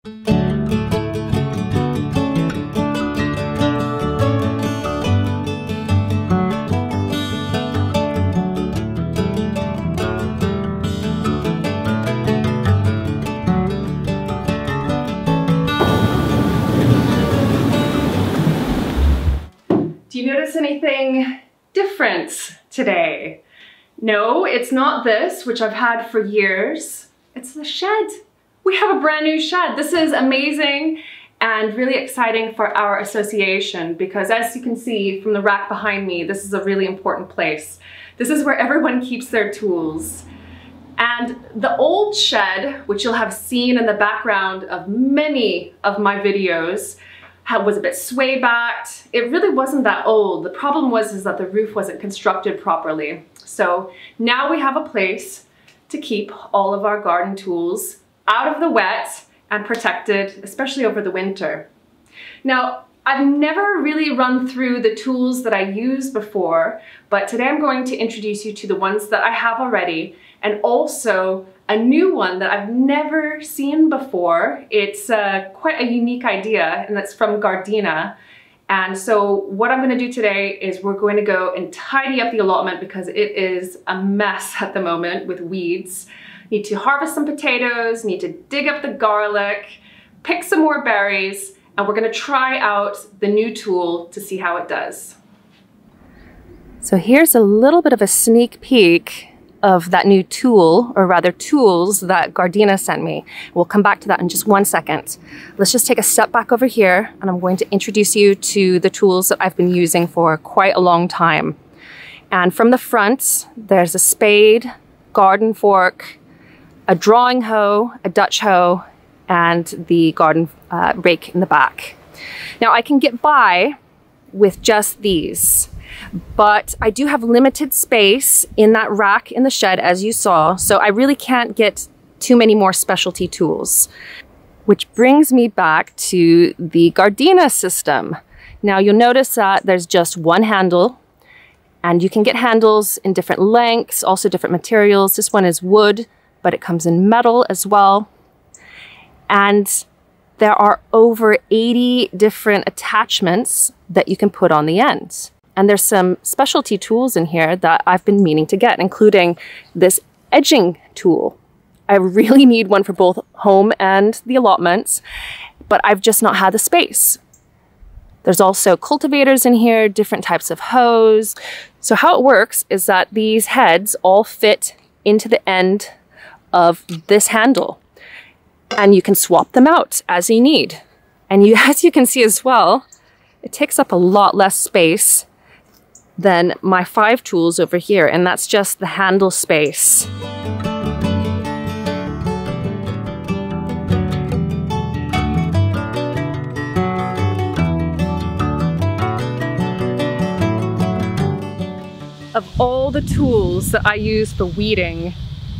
Do you notice anything different today? No, it's not this, which I've had for years. It's the shed. We have a brand new shed. This is amazing and really exciting for our association because, as you can see from the rack behind me, this is a really important place. This is where everyone keeps their tools. And the old shed, which you'll have seen in the background of many of my videos, was a bit sway backed. It really wasn't that old. The problem was that the roof wasn't constructed properly. So now we have a place to keep all of our garden tools out of the wet and protected, especially over the winter. Now, I've never really run through the tools that I used before, but today I'm going to introduce you to the ones that I have already, and also a new one that I've never seen before. It's quite a unique idea, and that's from Gardena. And so what I'm gonna do today is we're going to go and tidy up the allotment because it is a mess at the moment with weeds. Need to harvest some potatoes, need to dig up the garlic, pick some more berries, and we're gonna try out the new tool to see how it does. So here's a little bit of a sneak peek of that new tool, or rather tools that Gardena sent me. We'll come back to that in just one second. Let's just take a step back over here and I'm going to introduce you to the tools that I've been using for quite a long time. And from the front, there's a spade, garden fork, a drawing hoe, a Dutch hoe, and the garden rake in the back. Now I can get by with just these, but I do have limited space in that rack in the shed, as you saw, so I really can't get too many more specialty tools. Which brings me back to the Gardena system. Now you'll notice that there's just one handle, and you can get handles in different lengths, also different materials. This one is wood, but it comes in metal as well. And there are over 80 different attachments that you can put on the ends. And there's some specialty tools in here that I've been meaning to get, including this edging tool. I really need one for both home and the allotments, but I've just not had the space. There's also cultivators in here, different types of hoes. So how it works is that these heads all fit into the end of this handle, and you can swap them out as you need. And as you can see as well, it takes up a lot less space than my 5 tools over here, and that's just the handle space. Of all the tools that I use for weeding,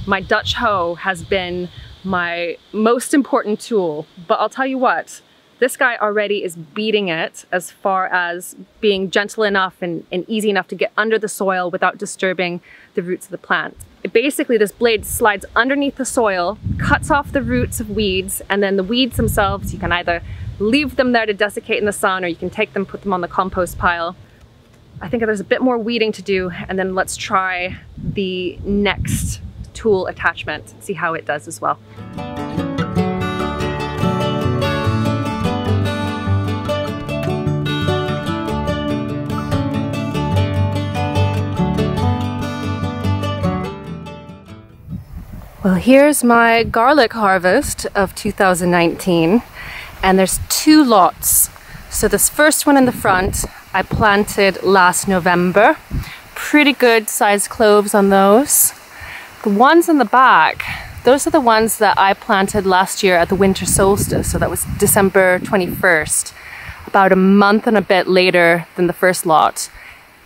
my Dutch hoe has been my most important tool. But I'll tell you what, this guy already is beating it as far as being gentle enough and easy enough to get under the soil without disturbing the roots of the plant. Basically, this blade slides underneath the soil, cuts off the roots of weeds, and then the weeds themselves, you can either leave them there to desiccate in the sun, or you can take them, put them on the compost pile. I think there's a bit more weeding to do, and then let's try the next tool attachment, see how it does as well. Well, here's my garlic harvest of 2019, and there's 2 lots. So this first one in the front, I planted last November. Pretty good sized cloves on those. The ones in the back, those are the ones that I planted last year at the winter solstice, so that was December 21st, about a month and a bit later than the first lot.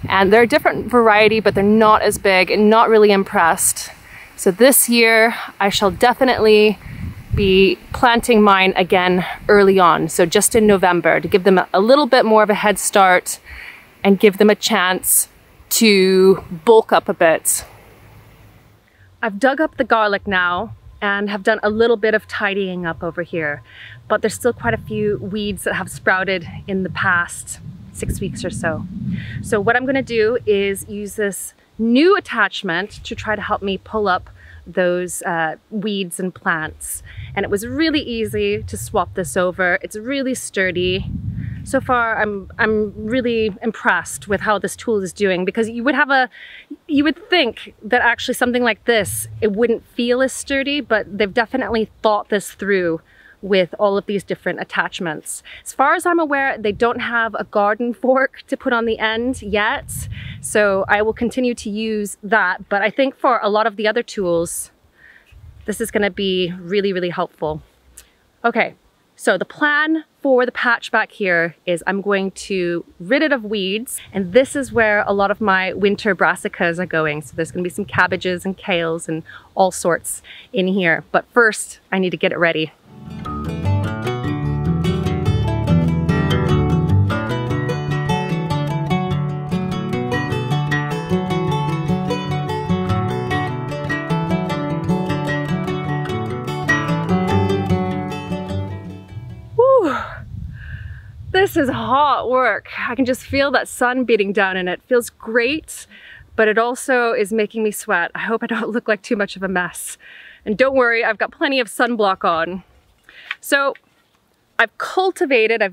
And they're a different variety, but they're not as big and not really impressed. So this year, I shall definitely be planting mine again early on, so just in November, to give them a little bit more of a head start and give them a chance to bulk up a bit. I've dug up the garlic now, and have done a little bit of tidying up over here, but there's still quite a few weeds that have sprouted in the past 6 weeks or so. So what I'm gonna do is use this new attachment to try to help me pull up those weeds and plants. And it was really easy to swap this over. It's really sturdy. So far, I'm really impressed with how this tool is doing, because you would think that actually something like this, it wouldn't feel as sturdy, but they've definitely thought this through with all of these different attachments. As far as I'm aware, they don't have a garden fork to put on the end yet, so I will continue to use that. But I think for a lot of the other tools, this is gonna be really, really helpful. Okay, so the plan for the patch back here is I'm going to rid it of weeds, and this is where a lot of my winter brassicas are going. So there's gonna be some cabbages and kales and all sorts in here. But first, I need to get it ready. This is hot work. I can just feel that sun beating down in it. It feels great, but it also is making me sweat. I hope I don't look like too much of a mess. And don't worry, I've got plenty of sunblock on. So I've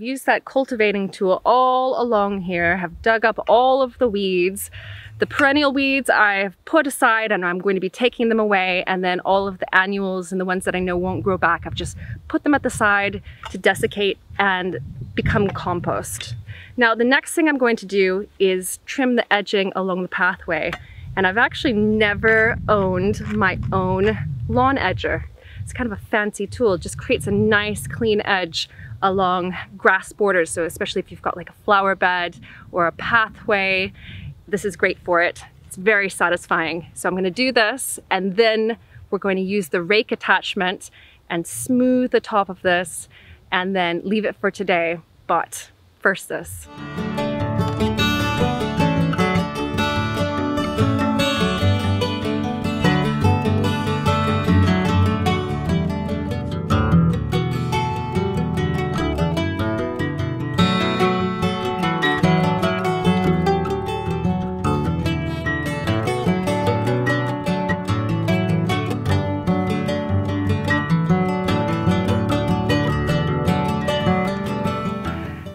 used that cultivating tool all along here, have dug up all of the weeds. The perennial weeds I've put aside and I'm going to be taking them away, and then all of the annuals and the ones that I know won't grow back, I've just put them at the side to desiccate and become compost. Now the next thing I'm going to do is trim the edging along the pathway, and I've actually never owned my own lawn edger. It's kind of a fancy tool. It just creates a nice clean edge along grass borders, so especially if you've got like a flower bed or a pathway, this is great for it. It's very satisfying. So I'm going to do this, and then we're going to use the rake attachment and smooth the top of this and then leave it for today. But first this.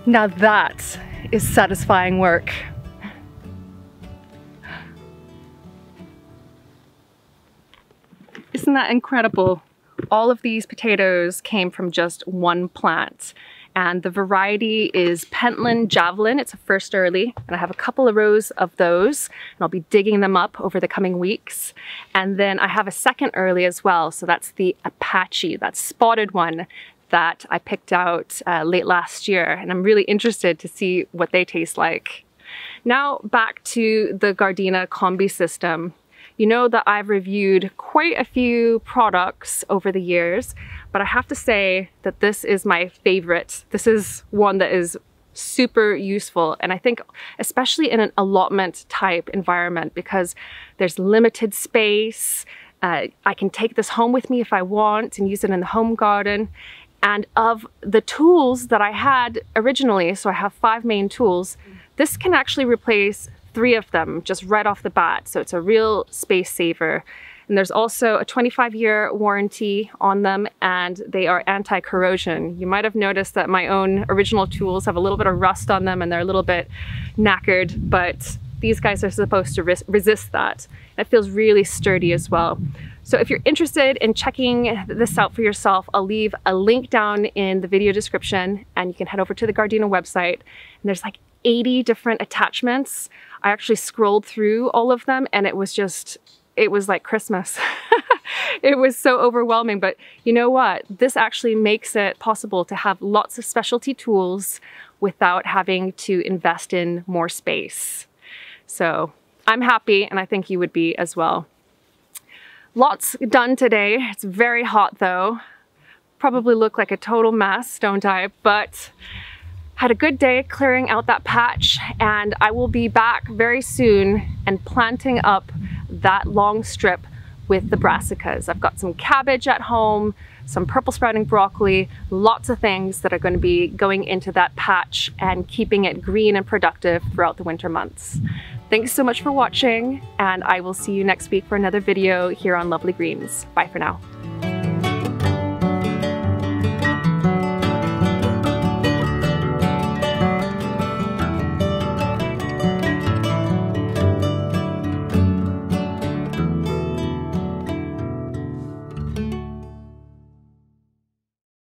Now that is satisfying work. Isn't that incredible? All of these potatoes came from just one plant, and the variety is Pentland Javelin. It's a first early, and I have a couple of rows of those, and I'll be digging them up over the coming weeks. And then I have a second early as well, so that's the Apache, that spotted one that I picked out late last year, and I'm really interested to see what they taste like. Now back to the Gardena Combisystem. You know that I've reviewed quite a few products over the years, but I have to say that this is my favorite. This is one that is super useful, and I think especially in an allotment type environment, because there's limited space. I can take this home with me if I want and use it in the home garden. And of the tools that I had originally, so I have 5 main tools, this can actually replace 3 of them just right off the bat. So it's a real space saver. And there's also a 25-year warranty on them, and they are anti-corrosion. You might have noticed that my own original tools have a little bit of rust on them and they're a little bit knackered, but these guys are supposed to resist that. It feels really sturdy as well. So if you're interested in checking this out for yourself, I'll leave a link down in the video description, and you can head over to the Gardena website. And there's like 80 different attachments. I actually scrolled through all of them, and it was like Christmas. It was so overwhelming, but you know what? This actually makes it possible to have lots of specialty tools without having to invest in more space. So I'm happy, and I think you would be as well. Lots done today. It's very hot though. Probably look like a total mess, don't I? But had a good day clearing out that patch, and I will be back very soon and planting up that long strip with the brassicas. I've got some cabbage at home, some purple sprouting broccoli, lots of things that are going to be going into that patch and keeping it green and productive throughout the winter months. Thanks so much for watching, and I will see you next week for another video here on Lovely Greens. Bye for now.